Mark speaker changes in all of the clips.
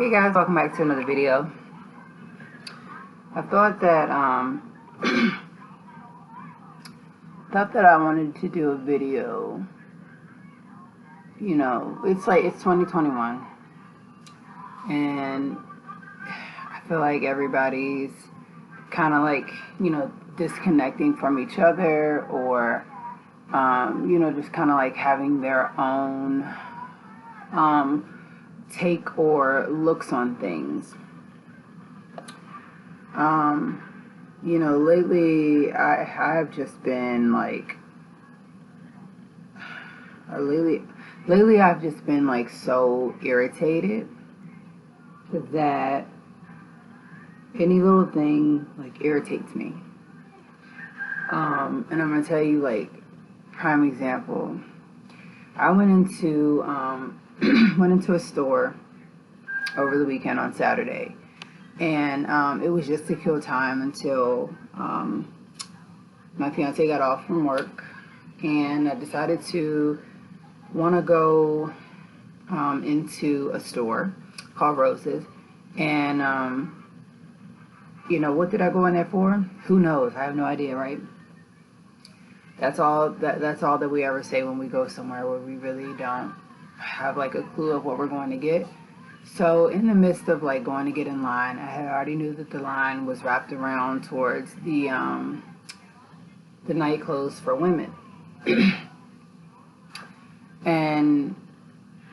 Speaker 1: Hey guys, welcome back to another video. I thought that I wanted to do a video. You know, it's 2021, and I feel like everybody's kind of like, disconnecting from each other, or just kind of like having their own take or looks on things. Lately I've just been like, lately I've just been like so irritated that any little thing like irritates me. And I'm gonna tell you, like, prime example. I went into a store over the weekend on Saturday, and it was just to kill time until my fiance got off from work, and I decided to want to go into a store called Rose's. And what did I go in there for? Who knows? I have no idea, right? That's all that we ever say when we go somewhere where we really don't have like a clue of what we're going to get. So in the midst of like going to get in line, I had already knew that the line was wrapped around towards the night clothes for women. And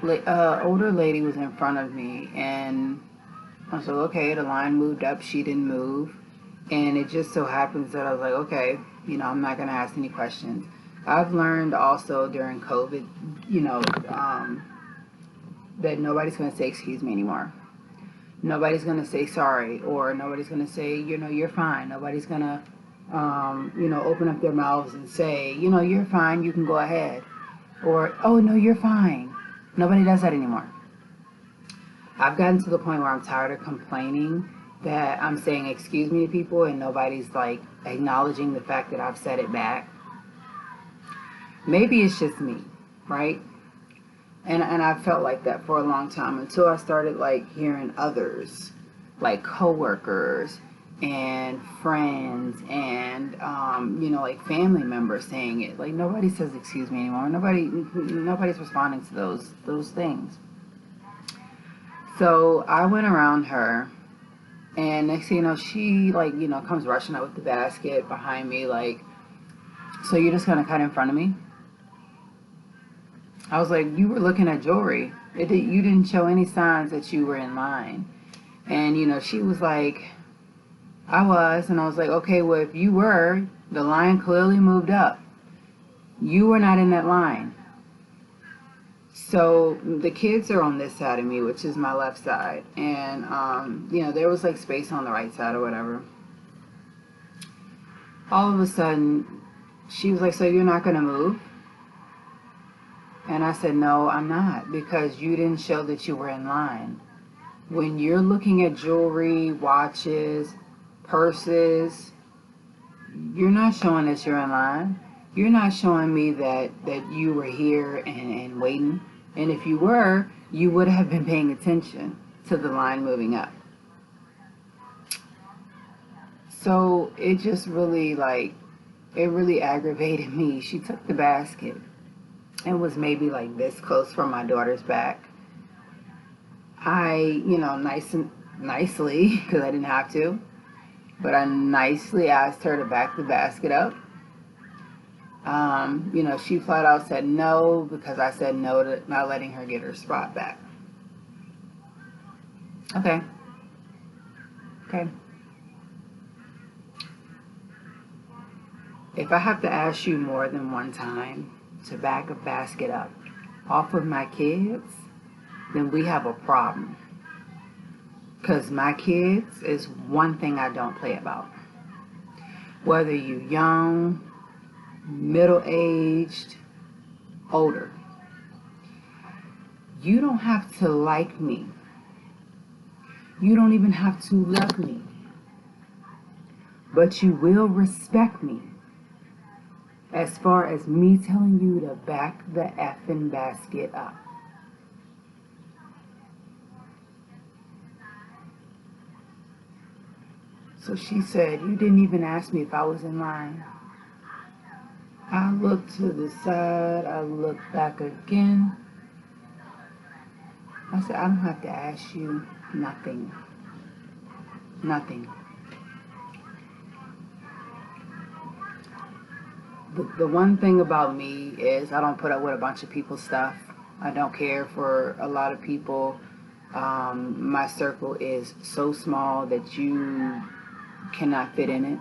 Speaker 1: older lady was in front of me, and I was like, okay, the line moved up, she didn't move. And it just so happens that I was like, okay, I'm not going to ask any questions. I've learned also during COVID, that nobody's going to say excuse me anymore. Nobody's going to say sorry, or nobody's going to say, you're fine. Nobody's going to, open up their mouths and say, you're fine, you can go ahead. Or, oh, no, you're fine. Nobody does that anymore. I've gotten to the point where I'm tired of complaining that I'm saying excuse me to people and nobody's like acknowledging the fact that I've said it back. Maybe it's just me, right? And I felt like that for a long time until I started like hearing others, like coworkers and friends and like family members saying it. Like, nobody says excuse me anymore. Nobody's responding to those things. So I went around her, and next thing you know, she like comes rushing up with the basket behind me, like, so you're just gonna cut in front of me? I was like, you were looking at jewelry. You didn't show any signs that you were in line. And she was like, I was. And I was like, okay, well, if you were, the line clearly moved up. You were not in that line. So the kids are on this side of me, which is my left side. And, there was like space on the right side or whatever. All of a sudden, she was like, so you're not going to move? And I said, no, I'm not, because you didn't show that you were in line. When you're looking at jewelry, watches, purses, you're not showing that you're in line. You're not showing me that you were here and waiting. And if you were, you would have been paying attention to the line moving up. So it just really aggravated me. She took the basket and was maybe like this close from my daughter's back. I, nicely, because I didn't have to, but I nicely asked her to back the basket up. She flat out said no, because I said no to not letting her get her spot back. Okay. If I have to ask you more than one time to back a basket up off of my kids, then we have a problem. Because my kids is one thing I don't play about. Whether you're young, middle-aged, older, you don't have to like me. You don't even have to love me. But you will respect me as far as me telling you to back the effing basket up. So she said, "You didn't even ask me if I was in line." I looked to the side, I looked back again. I said, "I don't have to ask you nothing. Nothing." The one thing about me is I don't put up with a bunch of people's stuff. I don't care for a lot of people. My circle is so small that you cannot fit in it.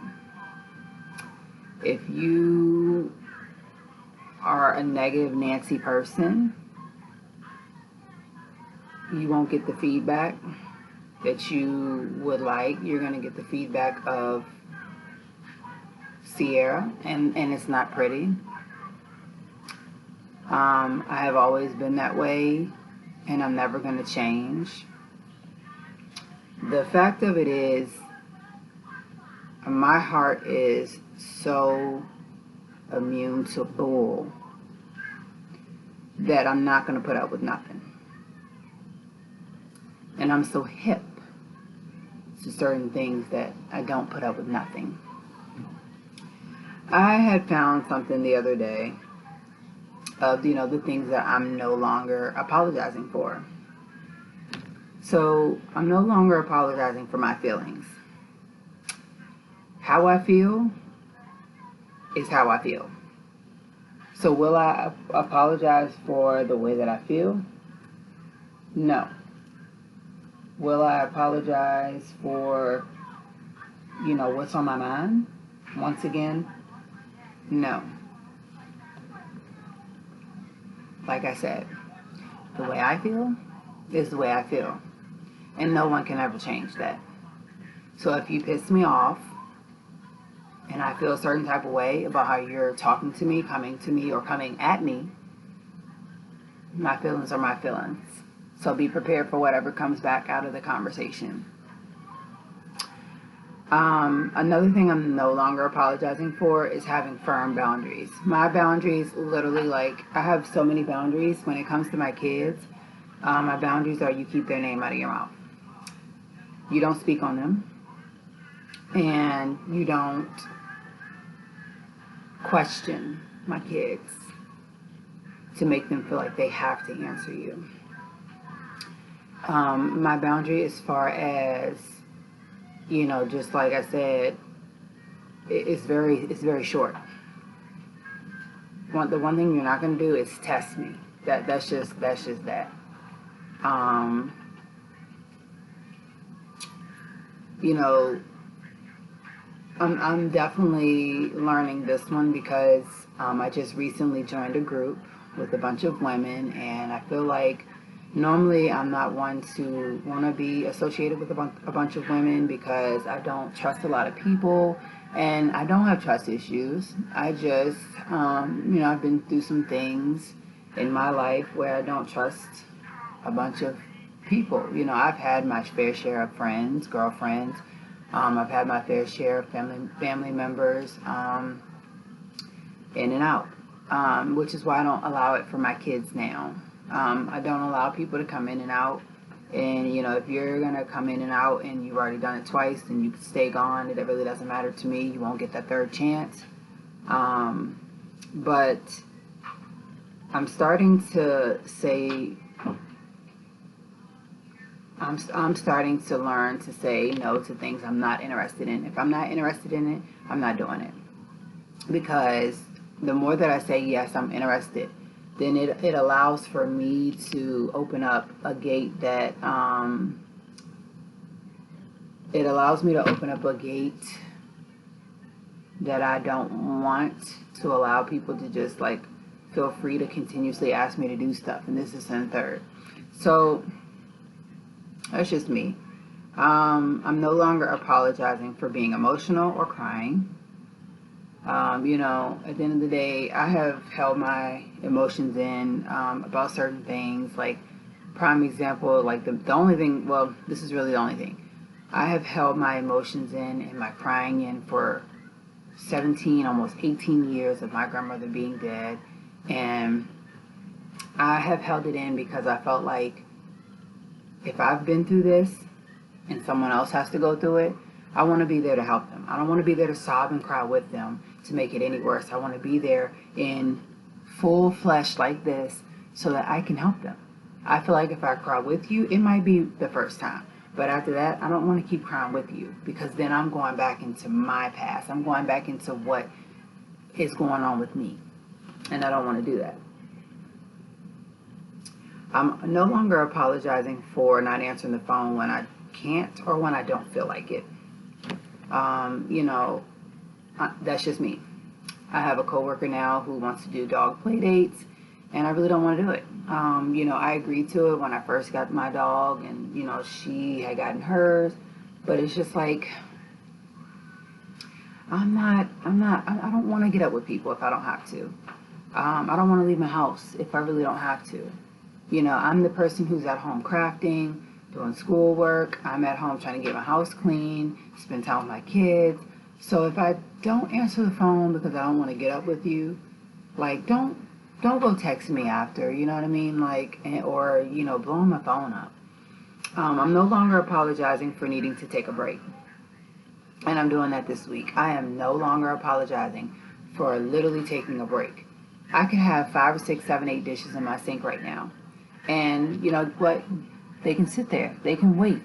Speaker 1: If you are a negative Nancy person, you won't get the feedback that you would like. You're going to get the feedback of Sierra, and it's not pretty. I have always been that way, and I'm never going to change. The fact of it is, my heart is so immune to bull that I'm not going to put up with nothing. And I'm so hip to certain things that I don't put up with nothing. I had found something the other day of, the things that I'm no longer apologizing for. So I'm no longer apologizing for my feelings. How I feel is how I feel. So will I apologize for the way that I feel? No. Will I apologize for, what's on my mind? Once again, no. Like I said, the way I feel is the way I feel. And no one can ever change that. So if you piss me off, and I feel a certain type of way about how you're talking to me, coming to me, or coming at me, my feelings are my feelings. So be prepared for whatever comes back out of the conversation. Another thing I'm no longer apologizing for is having firm boundaries. My boundaries, literally, I have so many boundaries when it comes to my kids. My boundaries are: you keep their name out of your mouth. You don't speak on them. And you don't question my kids to make them feel like they have to answer you. My boundary as far as, just like I said, it's very short. The one thing you're not going to do is test me. That's just that. I'm definitely learning this one because I just recently joined a group with a bunch of women, and I feel like normally I'm not one to want to be associated with a bunch of women because I don't trust a lot of people, and I don't have trust issues. I just, I've been through some things in my life where I don't trust a bunch of people. I've had my fair share of friends, girlfriends. I've had my fair share of family members in and out, which is why I don't allow it for my kids now. I don't allow people to come in and out. And, if you're going to come in and out and you've already done it twice, then you can stay gone. It really doesn't matter to me. You won't get that third chance. But I'm starting to say... I'm starting to learn to say no to things I'm not interested in. If I'm not interested in it, I'm not doing it. Because the more that I say, yes, I'm interested, then it allows for me to open up a gate that, it allows me to open up a gate that I don't want to allow people to just feel free to continuously ask me to do stuff. And this is and third. So that's just me. I'm no longer apologizing for being emotional or crying. At the end of the day, I have held my emotions in about certain things. Prime example, the only thing, well, this is really the only thing. I have held my emotions in and my crying in for 17, almost 18 years of my grandmother being dead. And I have held it in because I felt like if I've been through this and someone else has to go through it, I want to be there to help them. I don't want to be there to sob and cry with them to make it any worse. I want to be there in full flesh like this so that I can help them. I feel like if I cry with you, it might be the first time. But after that, I don't want to keep crying with you, because then I'm going back into my past. I'm going back into what is going on with me. And I don't want to do that. I'm no longer apologizing for not answering the phone when I can't or when I don't feel like it. That's just me. I have a coworker now who wants to do dog play dates, and I really don't want to do it. I agreed to it when I first got my dog, and, she had gotten hers, but it's just like, I don't want to get up with people if I don't have to. I don't want to leave my house if I really don't have to. I'm the person who's at home crafting, doing schoolwork. I'm at home trying to get my house clean, spend time with my kids. So if I don't answer the phone because I don't want to get up with you, like, don't go text me after, you know what I mean? Or blowing my phone up. I'm no longer apologizing for needing to take a break. And I'm doing that this week. I am no longer apologizing for literally taking a break. I could have 5 or 6, 7, 8 dishes in my sink right now. And you know what? They can sit there. They can wait.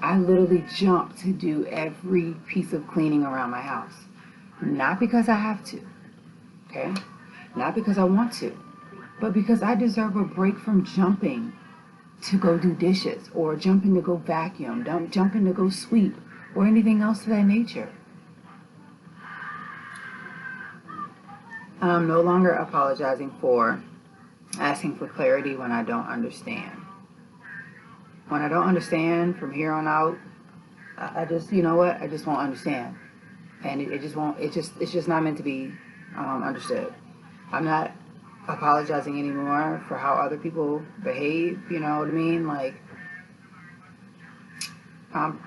Speaker 1: I literally jump to do every piece of cleaning around my house. Not because I have to. Okay? Not because I want to. But because I deserve a break from jumping to go do dishes, or jumping to go vacuum, jumping to go sweep, or anything else of that nature. I'm no longer apologizing for asking for clarity when I don't understand. When I don't understand from here on out, I just, I just won't understand. And it just won't, it's just not meant to be understood. I'm not apologizing anymore for how other people behave, you know what I mean? I'm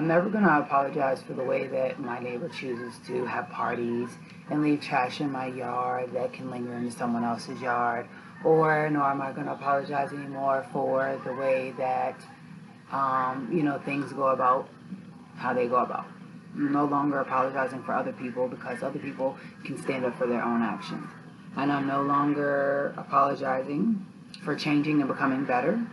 Speaker 1: never gonna apologize for the way that my neighbor chooses to have parties and leave trash in my yard that can linger into someone else's yard, nor am I gonna apologize anymore for the way that things go about how they go about. I'm no longer apologizing for other people because other people can stand up for their own actions. And I'm no longer apologizing for changing and becoming better.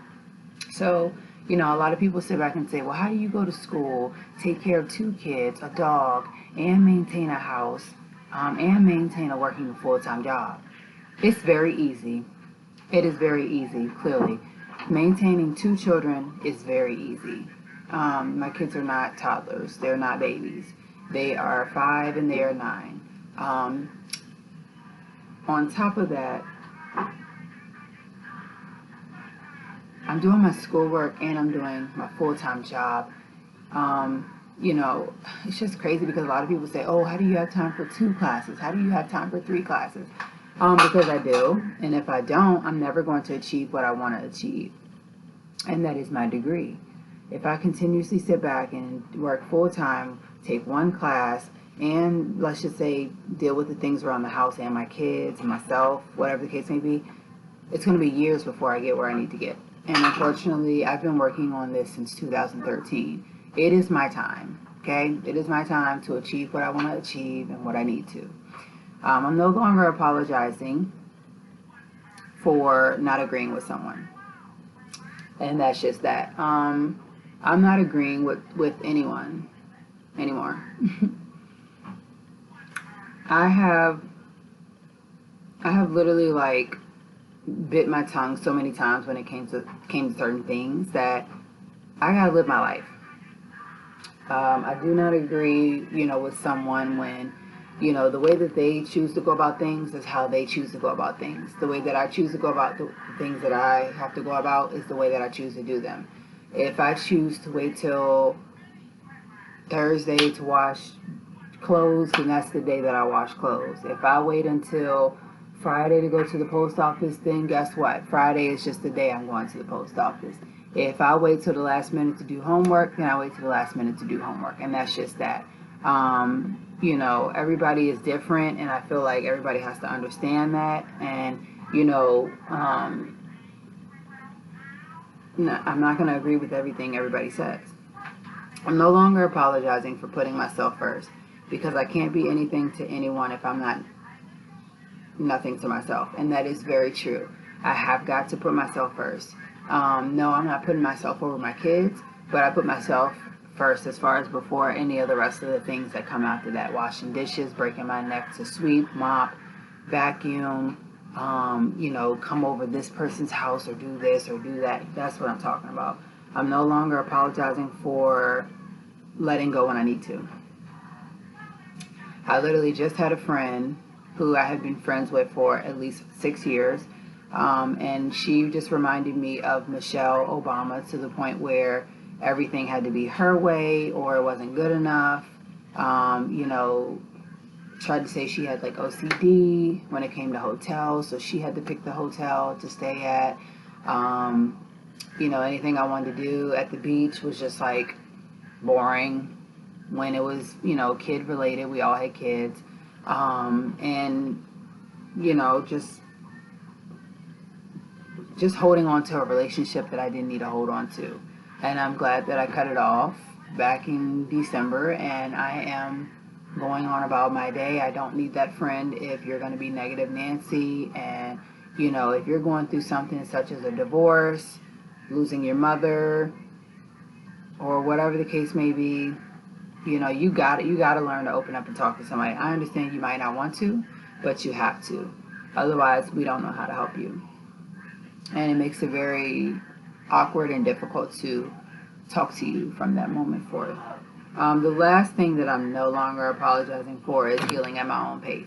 Speaker 1: So, a lot of people sit back and say, well, how do you go to school, take care of 2 kids, a dog, and maintain a house, and maintain a working full-time job? It's very easy. It is very easy, clearly. Maintaining 2 children is very easy. My kids are not toddlers. They're not babies. They are 5 and they are 9. On top of that, I'm doing my schoolwork and I'm doing my full-time job. It's just crazy because a lot of people say, oh, how do you have time for 2 classes? How do you have time for 3 classes? Because I do. And if I don't, I'm never going to achieve what I want to achieve. And that is my degree. If I continuously sit back and work full-time, take 1 class, and let's just say deal with the things around the house and my kids and myself, whatever the case may be, it's going to be years before I get where I need to get. And unfortunately, I've been working on this since 2013. It is my time, okay? It is my time to achieve what I want to achieve and what I need to. I'm no longer apologizing for not agreeing with someone. And that's just that. I'm not agreeing with anyone anymore. I have literally bit my tongue so many times when it came to certain things that I gotta live my life. I do not agree, with someone when, the way that they choose to go about things is how they choose to go about things. The way that I choose to go about the things that I have to go about is the way that I choose to do them. If I choose to wait till Thursday to wash clothes, then that's the day that I wash clothes. If I wait until Friday to go to the post office, then guess what? Friday is just the day I'm going to the post office. If I wait till the last minute to do homework, then I wait till the last minute to do homework. And that's just that. Everybody is different, and I feel like everybody has to understand that. And, I'm not going to agree with everything everybody says. I'm no longer apologizing for putting myself first, because I can't be anything to anyone if I'm not nothing to myself. And that is very true. I have got to put myself first. No, I'm not putting myself over my kids, but I put myself first as far as before any of the rest of the things that come after that. Washing dishes, breaking my neck to sweep, mop, vacuum, come over this person's house or do this or do that. That's what I'm talking about. I'm no longer apologizing for letting go when I need to. I literally just had a friend who I had been friends with for at least 6 years. And she just reminded me of Michelle Obama, to the point where everything had to be her way or it wasn't good enough. Tried to say she had like OCD when it came to hotels, so she had to pick the hotel to stay at. Anything I wanted to do at the beach was just like boring when it was, kid related. We all had kids. Just holding on to a relationship that I didn't need to hold on to. And I'm glad that I cut it off back in December, and I am going on about my day. I don't need that friend if you're going to be negative Nancy, and if you're going through something such as a divorce, losing your mother, or whatever the case may be, you got to learn to open up and talk to somebody. I understand you might not want to, but you have to. Otherwise, we don't know how to help you. And it makes it very awkward and difficult to talk to you from that moment forth. The last thing that I'm no longer apologizing for is healing at my own pace.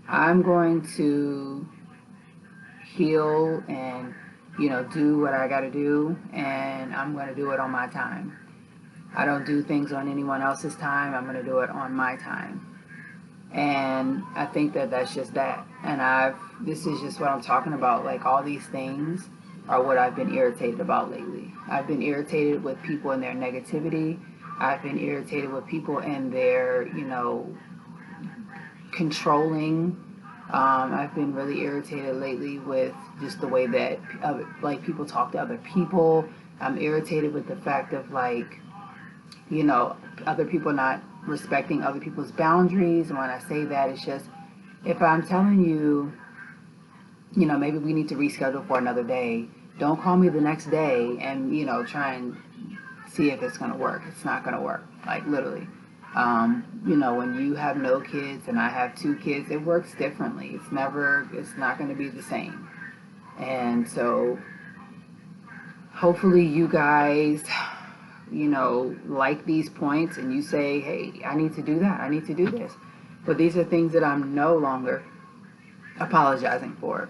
Speaker 1: I'm going to heal and, do what I got to do, and I'm going to do it on my time. I don't do things on anyone else's time. I'm going to do it on my time. And I think that that's just that. And this is just what I'm talking about. Like, all these things are what I've been irritated about lately. I've been irritated with people and their negativity. I've been irritated with people and their, controlling. I've been really irritated lately with just the way that, people talk to other people. I'm irritated with the fact of, other people not respecting other people's boundaries. And when I say that, it's just, if I'm telling you, maybe we need to reschedule for another day, don't call me the next day and, try and see if it's going to work. It's not going to work, like literally. When you have no kids and I have 2 kids, it works differently. It's not going to be the same. And so hopefully you guys, like these points, and you say, hey, I need to do that. I need to do this. But these are things that I'm no longer apologizing for.